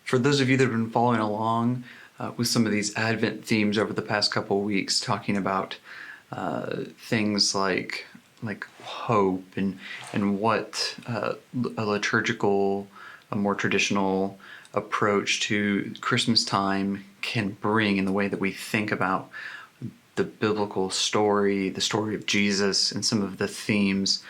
For those of you that have been following along with some of these Advent themes over the past couple of weeks, talking about things like hope and what a liturgical, a more traditional approach to Christmas time can bring in the way that we think about the biblical story, the story of Jesus, and some of the themes.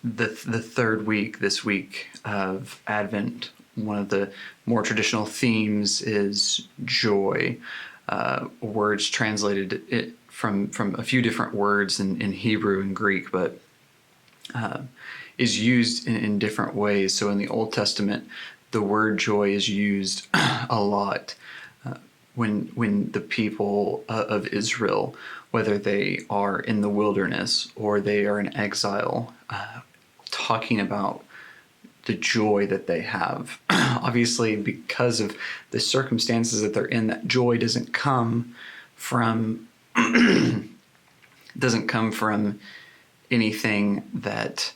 The third week, this week of Advent, one of the more traditional themes is joy. Words translated from a few different words in Hebrew and Greek, but is used in different ways. So in the Old Testament, the word joy is used a lot when the people of Israel, whether they are in the wilderness or they are in exile, talking about the joy that they have. Obviously, because of the circumstances that they're in, that joy doesn't come from anything that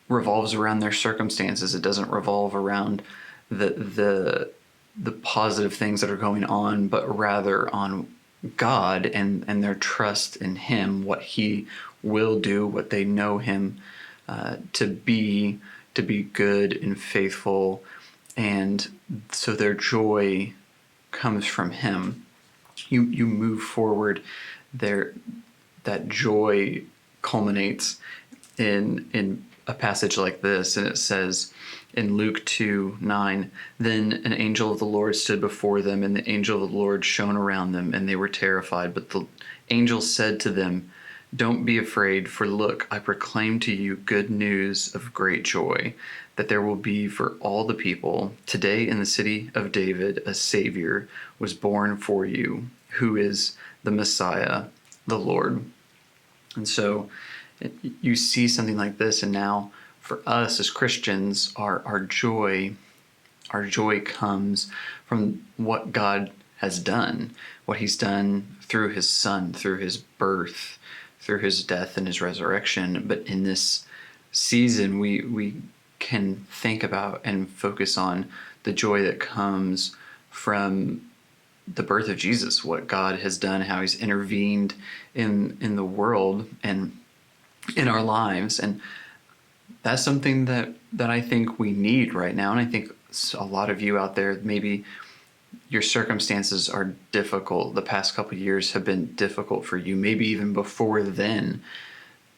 revolves around their circumstances. It doesn't revolve around the positive things that are going on, but rather on God and their trust in Him, what He will do, what they know Him to be good and faithful, and so their joy comes from Him. You move forward there. That joy culminates in a passage like this, and it says in Luke 2:9, "Then an angel of the Lord stood before them, and the angel of the Lord shone around them, and they were terrified. But the angel said to them, 'Don't be afraid, for look, I proclaim to you good news of great joy, that there will be for all the people. Today in the city of David a Savior was born for you, who is the Messiah, the Lord.'" And so you see something like this, and now for us as Christians, our joy comes from what God has done, what He's done through His Son, through His birth, through His death and His resurrection. But in this season, we can think about and focus on the joy that comes from the birth of Jesus, what God has done, how He's intervened in the world and in our lives. And that's something that I think we need right now. And I think a lot of you out there, maybe your circumstances are difficult. The past couple of years have been difficult for you. Maybe even before then,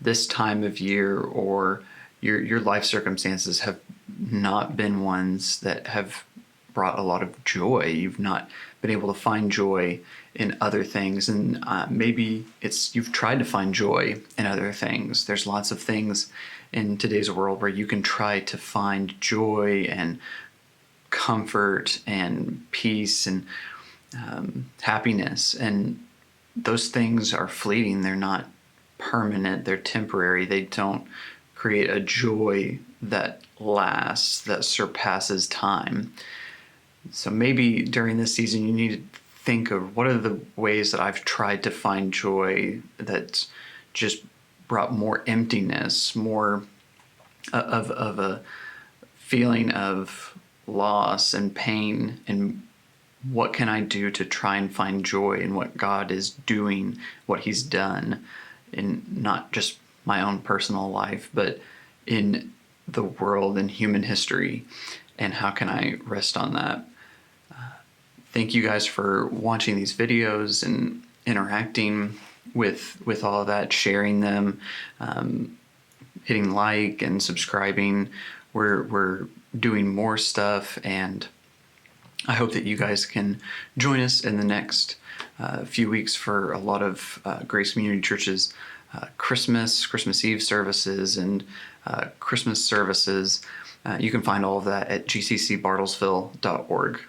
this time of year or your life circumstances have not been ones that have brought a lot of joy. You've not been able to find joy in other things. And maybe you've tried to find joy in other things. There's lots of things in today's world where you can try to find joy and comfort and peace and happiness. And those things are fleeting. They're not permanent. They're temporary. They don't create a joy that lasts, that surpasses time. So maybe during this season, you need to think of what are the ways that I've tried to find joy that's just brought more emptiness, more of a feeling of loss and pain, and what can I do to try and find joy in what God is doing, what He's done, in not just my own personal life, but in the world and human history, and how can I rest on that? Thank you guys for watching these videos and interacting with all of that, sharing them, hitting like and subscribing. We're doing more stuff, and I hope that you guys can join us in the next few weeks for a lot of Grace Community Church's Christmas Eve services and Christmas services. You can find all of that at gccbartlesville.org.